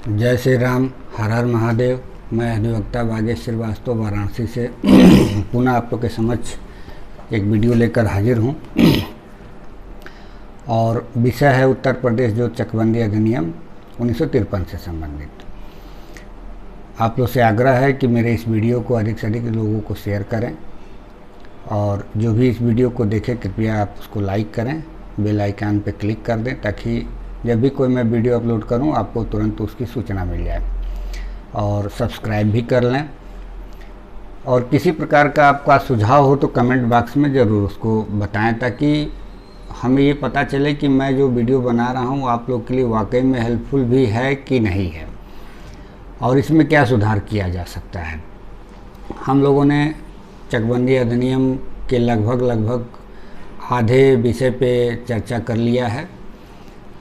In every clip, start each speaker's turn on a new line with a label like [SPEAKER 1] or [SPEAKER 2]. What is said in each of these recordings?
[SPEAKER 1] जय श्री राम, हर हर महादेव। मैं अधिवक्ता भागेश श्रीवास्तव वाराणसी से पुनः आप लोग के समक्ष एक वीडियो लेकर हाजिर हूँ। और विषय है उत्तर प्रदेश जो चकबंदी अधिनियम 1953 से संबंधित। आप लोग से आग्रह है कि मेरे इस वीडियो को अधिक से अधिक लोगों को शेयर करें और जो भी इस वीडियो को देखें कृपया आप उसको लाइक करें, बेल आइकन पे क्लिक कर दें ताकि जब भी कोई मैं वीडियो अपलोड करूं आपको तुरंत उसकी सूचना मिल जाए। और सब्सक्राइब भी कर लें और किसी प्रकार का आपका सुझाव हो तो कमेंट बॉक्स में ज़रूर उसको बताएं ताकि हमें ये पता चले कि मैं जो वीडियो बना रहा हूं आप लोग के लिए वाकई में हेल्पफुल भी है कि नहीं है और इसमें क्या सुधार किया जा सकता है। हम लोगों ने चकबंदी अधिनियम के लगभग आधे विषय पे चर्चा कर लिया है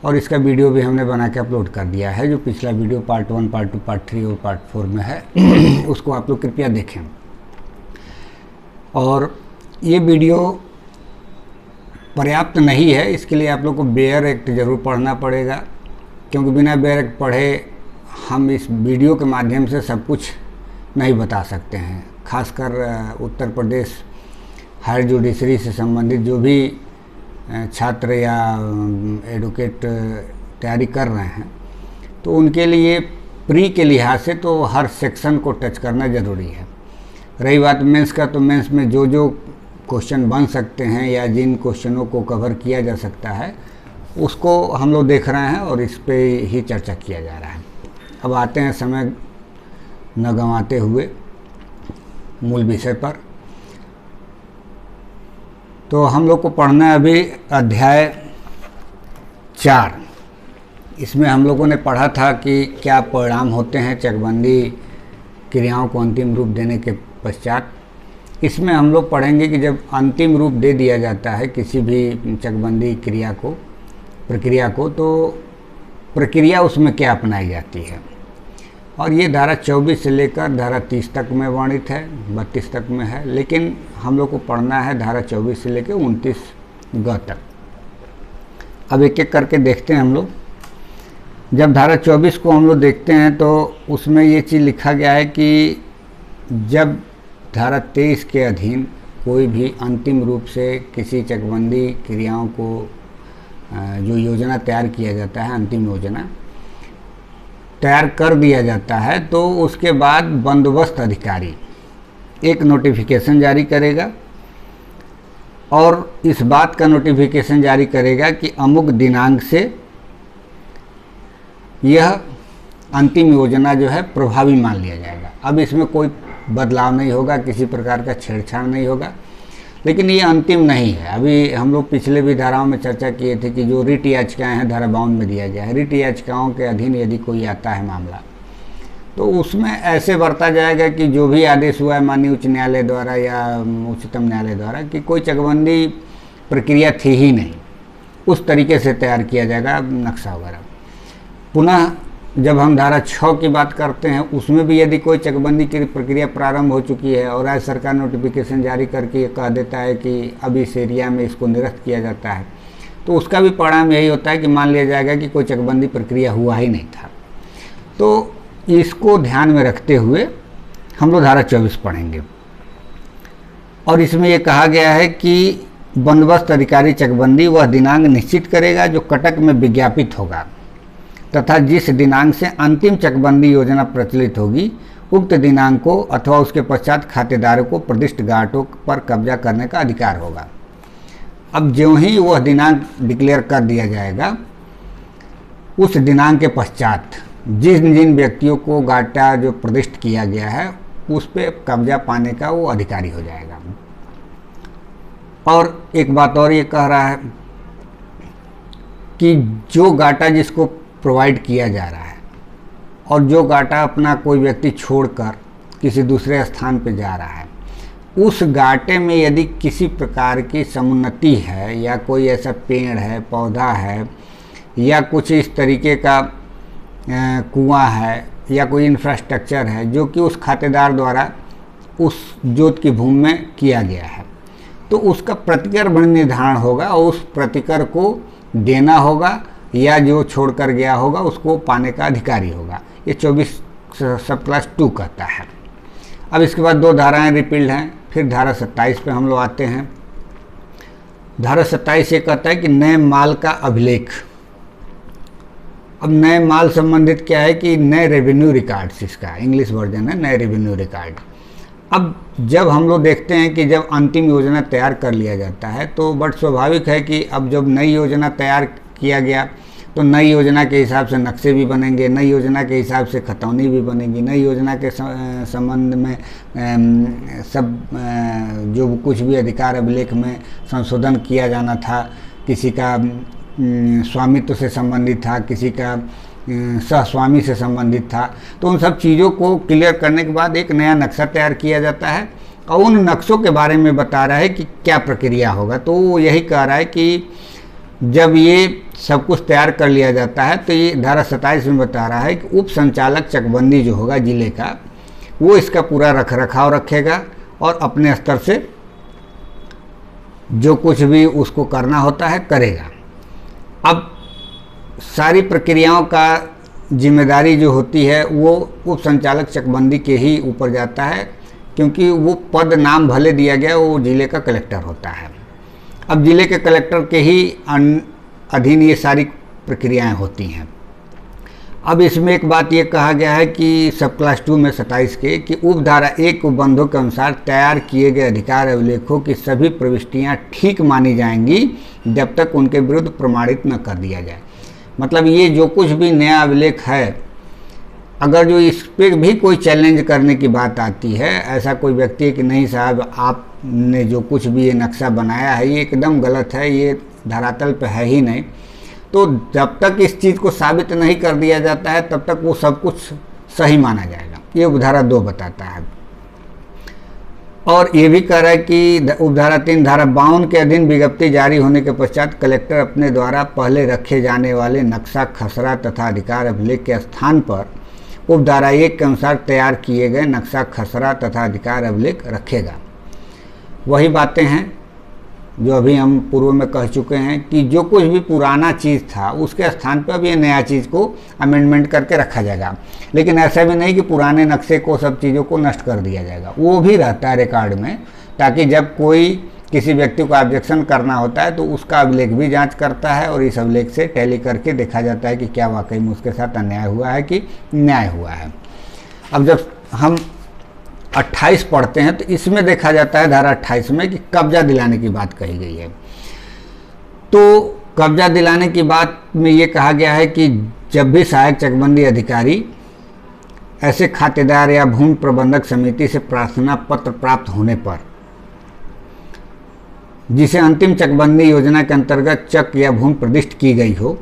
[SPEAKER 1] और इसका वीडियो भी हमने बना के अपलोड कर दिया है। जो पिछला वीडियो पार्ट 1, पार्ट 2, पार्ट 3 और पार्ट 4 में है उसको आप लोग कृपया देखें। और ये वीडियो पर्याप्त नहीं है, इसके लिए आप लोग को बेयर एक्ट ज़रूर पढ़ना पड़ेगा क्योंकि बिना बेयर एक्ट पढ़े हम इस वीडियो के माध्यम से सब कुछ नहीं बता सकते हैं। खासकर उत्तर प्रदेश हायर जुडिशरी से संबंधित जो भी छात्र या एडवोकेट तैयारी कर रहे हैं तो उनके लिए प्री के लिहाज से तो हर सेक्शन को टच करना ज़रूरी है। रही बात मेंस का, तो मेंस में जो जो क्वेश्चन बन सकते हैं या जिन क्वेश्चनों को कवर किया जा सकता है उसको हम लोग देख रहे हैं और इस पे ही चर्चा किया जा रहा है। अब आते हैं समय न गंवाते हुए मूल विषय पर। तो हम लोग को पढ़ना है अभी अध्याय 4। इसमें हम लोगों ने पढ़ा था कि क्या परिणाम होते हैं चकबंदी क्रियाओं को अंतिम रूप देने के पश्चात। इसमें हम लोग पढ़ेंगे कि जब अंतिम रूप दे दिया जाता है किसी भी चकबंदी प्रक्रिया को तो प्रक्रिया उसमें क्या अपनाई जाती है। और ये धारा 24 से लेकर धारा 30 तक में वर्णित है, 32 तक में है, लेकिन हम लोग को पढ़ना है धारा 24 से लेकर 29 ग तक। अब एक एक करके देखते हैं हम लोग। जब धारा 24 को हम लोग देखते हैं तो उसमें ये चीज़ लिखा गया है कि जब धारा 23 के अधीन कोई भी अंतिम रूप से किसी चकबंदी क्रियाओं को जो योजना तैयार किया जाता है, अंतिम योजना तैयार कर दिया जाता है तो उसके बाद बंदोबस्त अधिकारी एक नोटिफिकेशन जारी करेगा और इस बात का नोटिफिकेशन जारी करेगा कि अमुक दिनांक से यह अंतिम योजना जो है प्रभावी मान लिया जाएगा। अब इसमें कोई बदलाव नहीं होगा, किसी प्रकार का छेड़छाड़ नहीं होगा, लेकिन ये अंतिम नहीं है। अभी हम लोग पिछले भी धाराओं में चर्चा किए थे कि जो रिट याचिकाएँ हैं धारा 52 में दिया गया है। रिट याचिकाओं के अधीन यदि कोई आता है मामला तो उसमें ऐसे बरता जाएगा कि जो भी आदेश हुआ है माननीय उच्च न्यायालय द्वारा या उच्चतम न्यायालय द्वारा कि कोई चकबंदी प्रक्रिया थी ही नहीं, उस तरीके से तैयार किया जाएगा नक्शा वगैरह। पुनः जब हम धारा 6 की बात करते हैं उसमें भी यदि कोई चकबंदी की प्रक्रिया प्रारंभ हो चुकी है और राज्य सरकार नोटिफिकेशन जारी करके ये कह देता है कि अब इस एरिया में इसको निरस्त किया जाता है तो उसका भी परिणाम यही होता है कि मान लिया जाएगा कि कोई चकबंदी प्रक्रिया हुआ ही नहीं था। तो इसको ध्यान में रखते हुए हम लोग धारा 24 पढ़ेंगे और इसमें यह कहा गया है कि बंदोबस्त अधिकारी चकबंदी वह दिनांक निश्चित करेगा जो कटक में विज्ञापित होगा तथा जिस दिनांक से अंतिम चकबंदी योजना प्रचलित होगी उक्त दिनांक को अथवा उसके पश्चात खातेदारों को प्रदिष्ट घाटों पर कब्जा करने का अधिकार होगा। अब ज्यों ही वह दिनांक डिक्लेयर कर दिया जाएगा उस दिनांक के पश्चात जिन जिन व्यक्तियों को घाटा जो प्रदिष्ट किया गया है उस पर कब्जा पाने का वो अधिकारी हो जाएगा। और एक बात और ये कह रहा है कि जो घाटा जिसको प्रोवाइड किया जा रहा है और जो घाटा अपना कोई व्यक्ति छोड़कर किसी दूसरे स्थान पे जा रहा है उस घाटे में यदि किसी प्रकार की समुन्नति है या कोई ऐसा पेड़ है, पौधा है या कुछ इस तरीके का कुआं है या कोई इंफ्रास्ट्रक्चर है जो कि उस खातेदार द्वारा उस जोत की भूमि में किया गया है तो उसका प्रतिकर निर्धारण होगा और उस प्रतिकर को देना होगा या जो छोड़कर गया होगा उसको पाने का अधिकारी होगा। ये 24 सब क्लास 2 कहता है। अब इसके बाद 2 धाराएं रिपील्ड हैं। फिर धारा 27 पे हम लोग आते हैं। धारा 27 ये कहता है कि नए माल का अभिलेख। अब नए माल संबंधित क्या है कि नए रेवेन्यू रिकॉर्ड्स, इसका इंग्लिश वर्जन है नए रेवेन्यू रिकॉर्ड। अब जब हम लोग देखते हैं कि जब अंतिम योजना तैयार कर लिया जाता है तो बड़ा स्वाभाविक है कि अब जब नई योजना तैयार किया गया तो नई योजना के हिसाब से नक्शे भी बनेंगे, नई योजना के हिसाब से खतौनी भी बनेगी, नई योजना के संबंध में सब जो कुछ भी अधिकार अभिलेख में संशोधन किया जाना था, किसी का स्वामित्व से संबंधित था, किसी का सहस्वामी से संबंधित था, तो उन सब चीज़ों को क्लियर करने के बाद एक नया नक्शा तैयार किया जाता है और उन नक्शों के बारे में बता रहा है कि क्या प्रक्रिया होगा। तो वो यही कह रहा है कि जब ये सब कुछ तैयार कर लिया जाता है तो ये धारा 27 में बता रहा है कि उप संचालक चकबंदी जो होगा जिले का, वो इसका पूरा रख रखाव रखेगा और अपने स्तर से जो कुछ भी उसको करना होता है करेगा। अब सारी प्रक्रियाओं का जिम्मेदारी जो होती है वो उप संचालक चकबंदी के ही ऊपर जाता है, क्योंकि वो पद नाम भले दिया गया, वो जिले का कलेक्टर होता है। अब जिले के कलेक्टर के ही अधीन ये सारी प्रक्रियाएं होती हैं। अब इसमें एक बात ये कहा गया है कि सब क्लास 2 में 27 के कि उपधारा 1 उपबंधों के अनुसार तैयार किए गए अधिकार अभिलेखों की सभी प्रविष्टियां ठीक मानी जाएंगी जब तक उनके विरुद्ध प्रमाणित न कर दिया जाए। मतलब ये जो कुछ भी नया अभिलेख है, अगर जो इस पर भी कोई चैलेंज करने की बात आती है, ऐसा कोई व्यक्ति है कि नहीं साहब आपने जो कुछ भी ये नक्शा बनाया है ये एकदम गलत है, ये धरातल पे है ही नहीं, तो जब तक इस चीज़ को साबित नहीं कर दिया जाता है तब तक वो सब कुछ सही माना जाएगा। ये उपधारा 2 बताता है। और ये भी कह रहा है कि उपधारा 3 धारा 52 के अधीन विज्ञप्ति जारी होने के पश्चात कलेक्टर अपने द्वारा पहले रखे जाने वाले नक्शा, खसरा तथा अधिकार अभिलेख के स्थान पर उपधारा 1 के अनुसार तैयार किए गए नक्शा, खसरा तथा अधिकार अभिलेख रखेगा। वही बातें हैं जो अभी हम पूर्व में कह चुके हैं कि जो कुछ भी पुराना चीज़ था उसके स्थान पर अब ये नया चीज़ को अमेंडमेंट करके रखा जाएगा। लेकिन ऐसा भी नहीं कि पुराने नक्शे को, सब चीज़ों को नष्ट कर दिया जाएगा, वो भी रहता है रिकॉर्ड में, ताकि जब कोई किसी व्यक्ति को ऑब्जेक्शन करना होता है तो उसका अभिलेख भी जांच करता है और इस अभिलेख से टैली करके देखा जाता है कि क्या वाकई में उसके साथ अन्याय हुआ है कि न्याय हुआ है। अब जब हम 28 पढ़ते हैं तो इसमें देखा जाता है धारा 28 में कि कब्जा दिलाने की बात कही गई है। तो कब्जा दिलाने की बात में ये कहा गया है कि जब भी सहायक चकबंदी अधिकारी ऐसे खातेदार या भूमि प्रबंधक समिति से प्रार्थना पत्र प्राप्त होने पर जिसे अंतिम चकबंदी योजना के अंतर्गत चक या भूमि प्रदिष्ट की गई हो,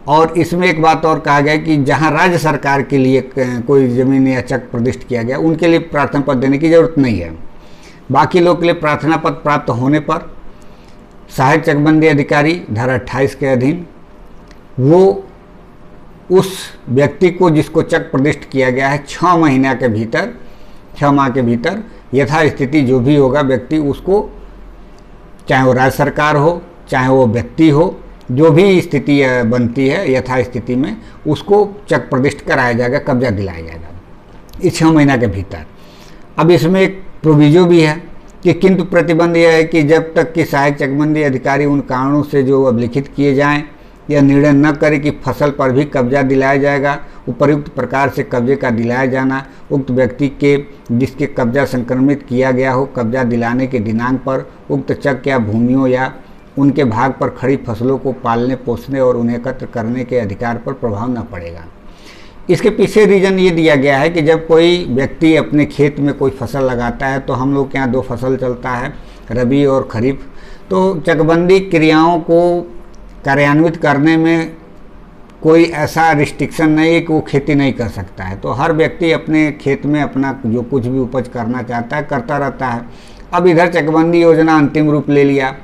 [SPEAKER 1] और इसमें एक बात और कहा गया कि जहां राज्य सरकार के लिए कोई जमीन या चक प्रदिष्ट किया गया उनके लिए प्रार्थना पत्र देने की जरूरत नहीं है। बाकी लोग के लिए प्रार्थना पत्र प्राप्त होने पर सहायक चकबंदी अधिकारी धारा 28 के अधीन वो उस व्यक्ति को जिसको चक प्रदिष्ट किया गया है 6 महीना के भीतर, 6 माह के भीतर यथास्थिति जो भी होगा व्यक्ति उसको, चाहे वो राज्य सरकार हो चाहे वो व्यक्ति हो, जो भी स्थिति बनती है यथास्थिति में उसको चक प्रदिष्ट कराया जाएगा, कब्जा दिलाया जाएगा इस 6 महीना के भीतर। अब इसमें एक प्रोविजो भी है कि किंतु प्रतिबंध यह है कि जब तक कि सहायक चकबंदी अधिकारी उन कारणों से जो अभिलिखित किए जाएं या निर्णय न करे कि फसल पर भी कब्जा दिलाया जाएगा, उपर्युक्त प्रकार से कब्जे का दिलाया जाना उक्त व्यक्ति के जिसके कब्जा संक्रमित किया गया हो, कब्जा दिलाने के दिनांक पर उक्त चक या भूमियों या उनके भाग पर खड़ी फसलों को पालने, पोसने और उन्हें एकत्र करने के अधिकार पर प्रभाव न पड़ेगा। इसके पीछे रीज़न ये दिया गया है कि जब कोई व्यक्ति अपने खेत में कोई फसल लगाता है तो हम लोग के यहाँ 2 फसल चलता है, रबी और खरीफ, तो चकबंदी क्रियाओं को कार्यान्वित करने में कोई ऐसा रिस्ट्रिक्शन नहीं है कि वो खेती नहीं कर सकता है। तो हर व्यक्ति अपने खेत में अपना जो कुछ भी उपज करना चाहता है करता रहता है। अब इधर चकबंदी योजना अंतिम रूप ले लिया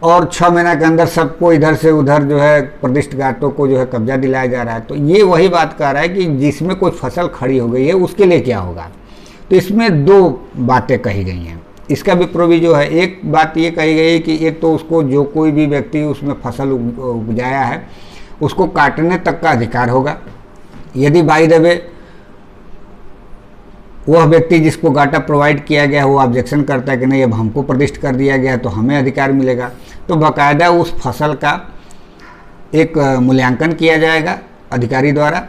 [SPEAKER 1] और 6 महीना के अंदर सबको इधर से उधर जो है प्रदिष्ट घाटों को जो है कब्जा दिलाया जा रहा है। तो ये वही बात कह रहा है कि जिसमें कोई फसल खड़ी हो गई है उसके लिए क्या होगा। तो इसमें 2 बातें कही गई हैं। इसका भी प्रोविजो है। एक बात ये कही गई है कि एक तो उसको जो कोई भी व्यक्ति उसमें फसल उपजाया है उसको काटने तक का अधिकार होगा। यदि बाय द वे वह व्यक्ति जिसको घाटा प्रोवाइड किया गया वो ऑब्जेक्शन करता है कि नहीं अब हमको प्रदिष्ट कर दिया गया तो हमें अधिकार मिलेगा, तो बाकायदा उस फसल का एक मूल्यांकन किया जाएगा अधिकारी द्वारा,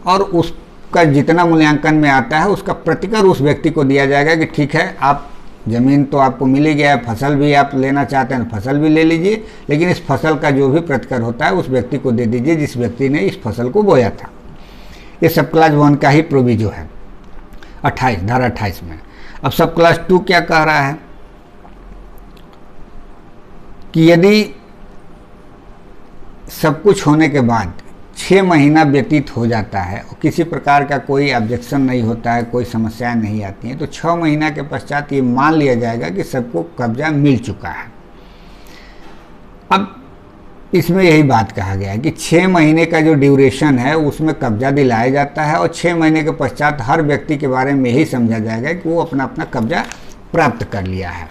[SPEAKER 1] और उसका जितना मूल्यांकन में आता है उसका प्रतिकर उस व्यक्ति को दिया जाएगा कि ठीक है आप ज़मीन तो आपको मिल ही गया है, फसल भी आप लेना चाहते हैं फसल भी ले लीजिए, लेकिन इस फसल का जो भी प्रतिकर होता है उस व्यक्ति को दे दीजिए जिस व्यक्ति ने इस फसल को बोया था। ये सब क्लास 1 का ही प्रोविजो है 28 धारा 28 में। अब सब क्लास 2 क्या कह रहा है कि यदि सब कुछ होने के बाद 6 महीना व्यतीत हो जाता है और किसी प्रकार का कोई ऑब्जेक्शन नहीं होता है, कोई समस्याएं नहीं आती हैं, तो 6 महीना के पश्चात ये मान लिया जाएगा कि सबको कब्जा मिल चुका है। अब इसमें यही बात कहा गया है कि 6 महीने का जो ड्यूरेशन है उसमें कब्जा दिलाया जाता है और 6 महीने के पश्चात हर व्यक्ति के बारे में यही समझा जाएगा कि वो अपना अपना कब्जा प्राप्त कर लिया है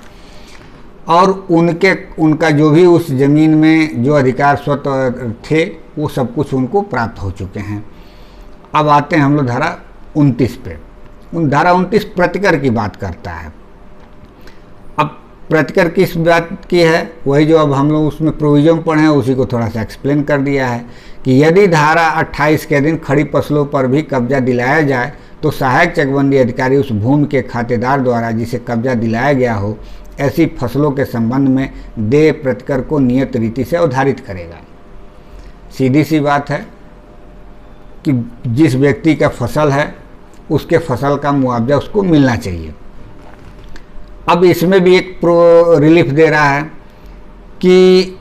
[SPEAKER 1] और उनका जो भी उस ज़मीन में जो अधिकार स्वतः थे वो सब कुछ उनको प्राप्त हो चुके हैं। अब आते हैं हम लोग धारा 29 पे। धारा 29 प्रतिकर की बात करता है। अब प्रतिकर किस बात की है, वही जो अब हम लोग उसमें प्रोविजन पढ़े हैं उसी को थोड़ा सा एक्सप्लेन कर दिया है कि यदि धारा 28 के दिन खड़ी फसलों पर भी कब्जा दिलाया जाए तो सहायक चकबंदी अधिकारी उस भूमि के खातेदार द्वारा जिसे कब्जा दिलाया गया हो ऐसी फसलों के संबंध में देय प्रतिकर को नियत रीति से अवधारित करेगा। सीधी सी बात है कि जिस व्यक्ति का फसल है उसके फसल का मुआवजा उसको मिलना चाहिए। अब इसमें भी एक रिलीफ दे रहा है कि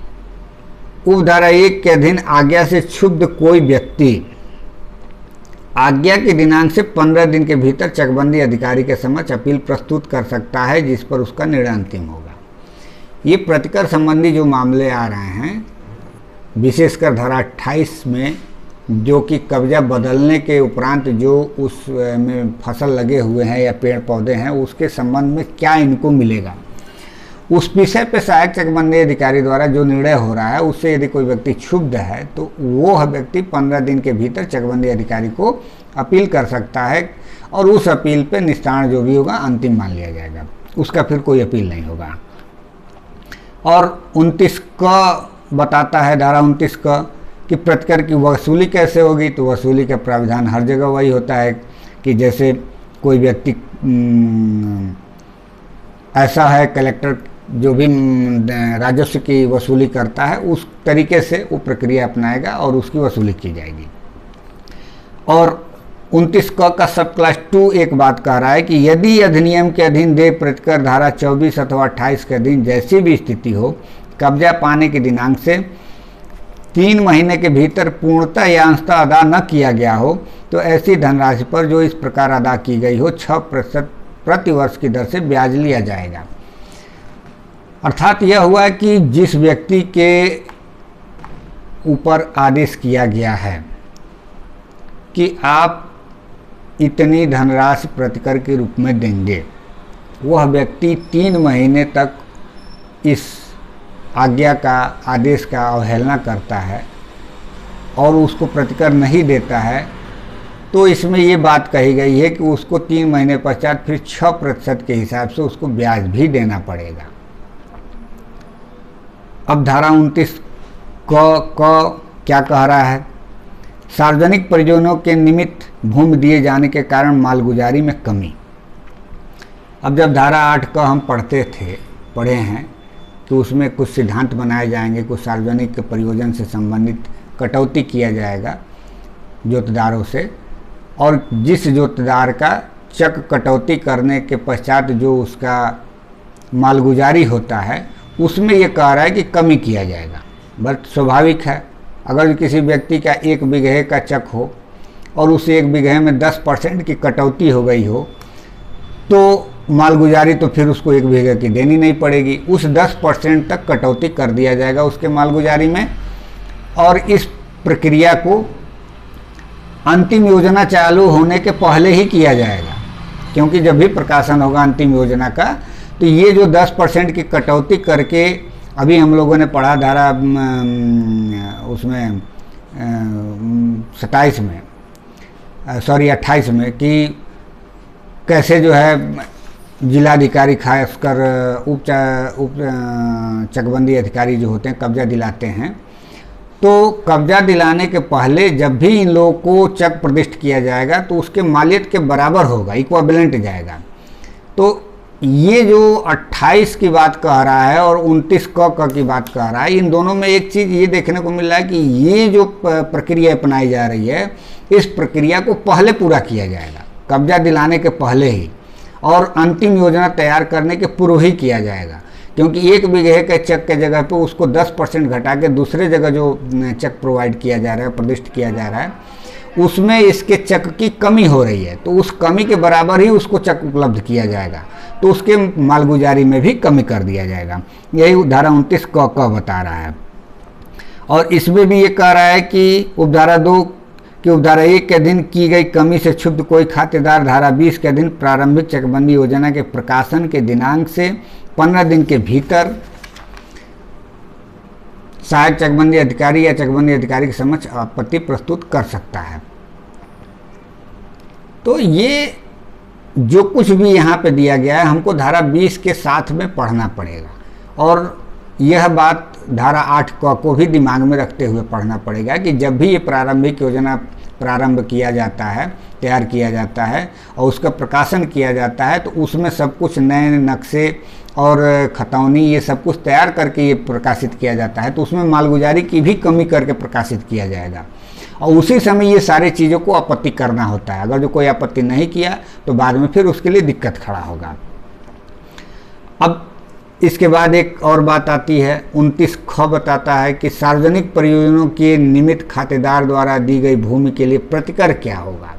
[SPEAKER 1] उपधारा 1 के अधीन आज्ञा से क्षुब्ध कोई व्यक्ति आज्ञा के दिनांक से 15 दिन के भीतर चकबंदी अधिकारी के समक्ष अपील प्रस्तुत कर सकता है जिस पर उसका निर्णय अंतिम होगा। ये प्रतिकर संबंधी जो मामले आ रहे हैं विशेषकर धारा 28 में जो कि कब्जा बदलने के उपरांत जो उस में फसल लगे हुए हैं या पेड़ पौधे हैं उसके संबंध में क्या इनको मिलेगा उस विषय पे सहायक चकबंदी अधिकारी द्वारा जो निर्णय हो रहा है उससे यदि कोई व्यक्ति क्षुब्ध है तो वो व्यक्ति 15 दिन के भीतर चकबंदी अधिकारी को अपील कर सकता है और उस अपील पे निस्तारण जो भी होगा अंतिम मान लिया जाएगा, उसका फिर कोई अपील नहीं होगा। और 29 का बताता है धारा 29 का कि प्रतिकर की वसूली कैसे होगी, तो वसूली का प्रावधान हर जगह वही होता है कि जैसे कोई व्यक्ति ऐसा है कलेक्टर जो भी राजस्व की वसूली करता है उस तरीके से वो प्रक्रिया अपनाएगा और उसकी वसूली की जाएगी। और 29 का सब क्लास 2 एक बात कह रहा है कि यदि अधिनियम के अधीन देय प्रतिकर धारा 24 अथवा 28 के अधीन जैसी भी स्थिति हो कब्जा पाने के दिनांक से 3 महीने के भीतर पूर्णतः या अंशतः अदा न किया गया हो तो ऐसी धनराशि पर जो इस प्रकार अदा की गई हो 6% प्रति वर्ष की दर से ब्याज लिया जाएगा। अर्थात यह हुआ कि जिस व्यक्ति के ऊपर आदेश किया गया है कि आप इतनी धनराशि प्रतिकर के रूप में देंगे, वह व्यक्ति 3 महीने तक इस आज्ञा का आदेश का अवहेलना करता है और उसको प्रतिकर नहीं देता है, तो इसमें ये बात कही गई है कि उसको 3 महीने पश्चात फिर 6% के हिसाब से उसको ब्याज भी देना पड़ेगा। अब धारा 29 क क्या कह रहा है, सार्वजनिक प्रयोजनों के निमित्त भूमि दिए जाने के कारण मालगुजारी में कमी। अब जब धारा 8 का हम पढ़े हैं तो उसमें कुछ सिद्धांत बनाए जाएंगे, कुछ सार्वजनिक प्रयोजन से संबंधित कटौती किया जाएगा जोतदारों से, और जिस जोतदार का चक कटौती करने के पश्चात जो उसका मालगुजारी होता है उसमें ये कह रहा है कि कमी किया जाएगा। बट स्वाभाविक है, अगर किसी व्यक्ति का 1 बीघे का चक हो और उस 1 बीघे में 10% की कटौती हो गई हो तो मालगुजारी तो फिर उसको 1 बीघे की देनी नहीं पड़ेगी, उस 10% तक कटौती कर दिया जाएगा उसके मालगुजारी में। और इस प्रक्रिया को अंतिम योजना चालू होने के पहले ही किया जाएगा, क्योंकि जब भी प्रकाशन होगा अंतिम योजना का तो ये जो 10% की कटौती करके अभी हम लोगों ने पढ़ा धारा उसमें 27 में सॉरी 28 में कि कैसे जो है जिलाधिकारी खासकर उप चकबंदी अधिकारी जो होते हैं कब्जा दिलाते हैं। तो कब्जा दिलाने के पहले जब भी इन लोगों को चक प्रदिष्ट किया जाएगा तो उसके मालियत के बराबर होगा, इक्विवेलेंट जाएगा। तो ये जो 28 की बात कह रहा है और 29 क की बात कह रहा है, इन दोनों में एक चीज़ ये देखने को मिल रहा है कि ये जो प्रक्रिया अपनाई जा रही है, इस प्रक्रिया को पहले पूरा किया जाएगा, कब्जा दिलाने के पहले ही, और अंतिम योजना तैयार करने के पूर्व ही किया जाएगा। क्योंकि 1 बीघे के चक के जगह पे उसको 10% घटा के दूसरे जगह जो चक प्रोवाइड किया जा रहा है, प्रदिष्ट किया जा रहा है, उसमें इसके चक की कमी हो रही है। तो उस कमी के बराबर ही उसको चक उपलब्ध किया जाएगा, तो उसके मालगुजारी में भी कमी कर दिया जाएगा। यही धारा 29 क बता रहा है। और इसमें भी ये कह रहा है कि उपधारा 2 कि उपधारा 1 के दिन की गई कमी से क्षुब्ध कोई खातेदार धारा 20 के दिन प्रारंभिक चकबंदी योजना के प्रकाशन के दिनांक से 15 दिन के भीतर सहायक चकबंदी अधिकारी या चकबंदी अधिकारी के समक्ष आपत्ति प्रस्तुत कर सकता है। तो ये जो कुछ भी यहाँ पे दिया गया है, हमको धारा 20 के साथ में पढ़ना पड़ेगा, और यह बात धारा 8 को भी दिमाग में रखते हुए पढ़ना पड़ेगा कि जब भी ये प्रारंभिक योजना प्रारंभ किया जाता है, तैयार किया जाता है और उसका प्रकाशन किया जाता है, तो उसमें सब कुछ नए नक्शे और खतौनी ये सब कुछ तैयार करके ये प्रकाशित किया जाता है। तो उसमें मालगुजारी की भी कमी करके प्रकाशित किया जाएगा, और उसी समय ये सारी चीज़ों को आपत्ति करना होता है। अगर जो कोई आपत्ति नहीं किया तो बाद में फिर उसके लिए दिक्कत खड़ा होगा। अब इसके बाद एक और बात आती है, 29 ख बताता है कि सार्वजनिक परियोजनाओं के निमित्त खातेदार द्वारा दी गई भूमि के लिए प्रतिकर क्या होगा।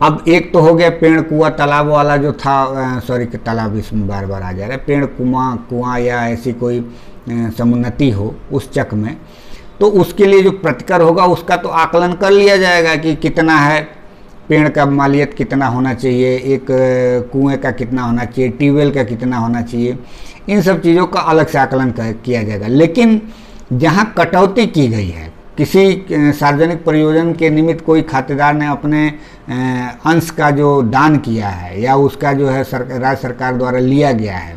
[SPEAKER 1] अब एक तो हो गया पेड़ कुआं तालाब वाला जो था, सॉरी तालाब इसमें बार बार आ जा रहा है, पेड़ कुआं या ऐसी कोई समुन्नति हो उस चक में, तो उसके लिए जो प्रतिकर होगा उसका तो आकलन कर लिया जाएगा कि कितना है, पेड़ का मालियत कितना होना चाहिए, एक कुएं का कितना होना चाहिए, ट्यूबवेल का कितना होना चाहिए, इन सब चीज़ों का अलग से आकलन किया जाएगा। लेकिन जहाँ कटौती की गई है, किसी सार्वजनिक परियोजना के निमित्त कोई खातेदार ने अपने अंश का जो दान किया है या उसका जो है राज्य सरकार द्वारा लिया गया है,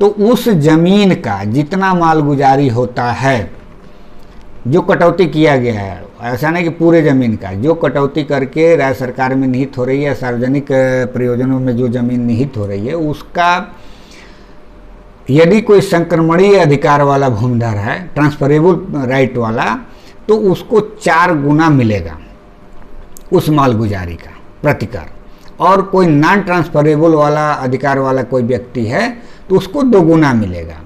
[SPEAKER 1] तो उस जमीन का जितना मालगुजारी होता है, जो कटौती किया गया है, ऐसा नहीं कि पूरे ज़मीन का, जो कटौती करके राज्य सरकार में निहित हो रही है, सार्वजनिक परियोजनाओं में जो ज़मीन निहित हो रही है, उसका यदि कोई संक्रमणीय अधिकार वाला भूमिधर है, ट्रांसफरेबल राइट वाला, तो उसको 4 गुना मिलेगा उस मालगुजारी का प्रतिकर, और कोई नॉन ट्रांसफरेबल वाला अधिकार वाला कोई व्यक्ति है तो उसको 2 गुना मिलेगा।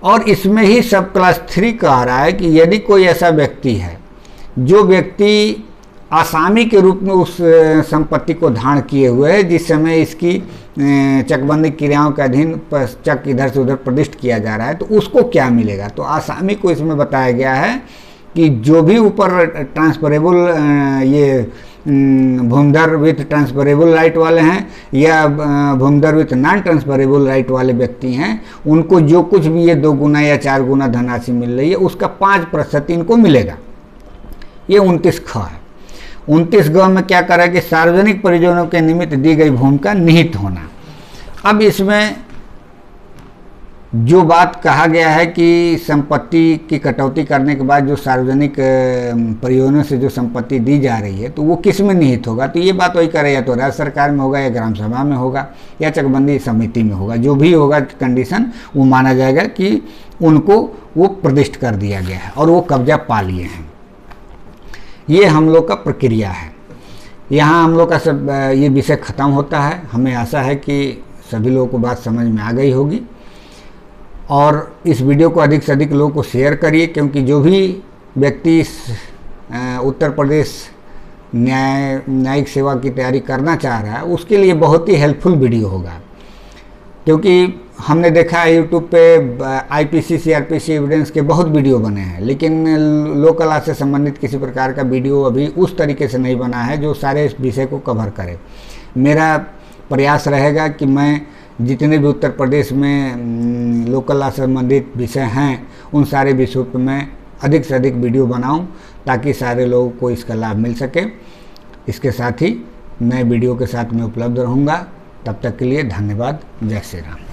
[SPEAKER 1] और इसमें ही सब क्लास 3 कह रहा है कि यदि कोई ऐसा व्यक्ति है जो व्यक्ति आसामी के रूप में उस संपत्ति को धारण किए हुए है, जिस समय इसकी चकबंदी क्रियाओं के अधीन चक इधर से उधर प्रदिष्ट किया जा रहा है, तो उसको क्या मिलेगा। तो आसामी को इसमें बताया गया है कि जो भी ऊपर ट्रांसफरेबल ये भूमिधर विथ ट्रांसफरेबल राइट वाले हैं या भूमिधर विथ नॉन ट्रांसफरेबल राइट वाले व्यक्ति हैं, उनको जो कुछ भी ये 2 गुना या 4 गुना धनराशि मिल रही है, उसका 5% इनको मिलेगा। ये 29 ख है। 29 ग में क्या करा कि सार्वजनिक परियोजनाओं के निमित्त दी गई भूमि का निहित होना। अब इसमें जो बात कहा गया है कि संपत्ति की कटौती करने के बाद जो सार्वजनिक परियोजनाओं से जो संपत्ति दी जा रही है, तो वो किस में निहित होगा, तो ये बात वही करे, या तो राज्य सरकार में होगा या ग्राम सभा में होगा या चकबंदी समिति में होगा। जो भी होगा कंडीशन, वो माना जाएगा कि उनको वो प्रदिष्ट कर दिया गया है और वो कब्जा पा लिए हैं। ये हम लोग का प्रक्रिया है। यहाँ हम लोग का सब ये विषय ख़त्म होता है। हमें आशा है कि सभी लोगों को बात समझ में आ गई होगी, और इस वीडियो को अधिक से अधिक लोगों को शेयर करिए, क्योंकि जो भी व्यक्ति उत्तर प्रदेश न्यायिक सेवा की तैयारी करना चाह रहा है, उसके लिए बहुत ही हेल्पफुल वीडियो होगा। क्योंकि हमने देखा है यूट्यूब पे आईपीसी सीआरपीसी एविडेंस के बहुत वीडियो बने हैं, लेकिन लोकल लॉ से संबंधित किसी प्रकार का वीडियो अभी उस तरीके से नहीं बना है जो सारे इस विषय को कवर करे। मेरा प्रयास रहेगा कि मैं जितने भी उत्तर प्रदेश में लोकल लॉ से संबंधित विषय हैं उन सारे विषयों पर मैं अधिक से अधिक वीडियो बनाऊं ताकि सारे लोगों को इसका लाभ मिल सके। इसके साथ ही नए वीडियो के साथ मैं उपलब्ध रहूँगा। तब तक के लिए धन्यवाद। जय श्री राम।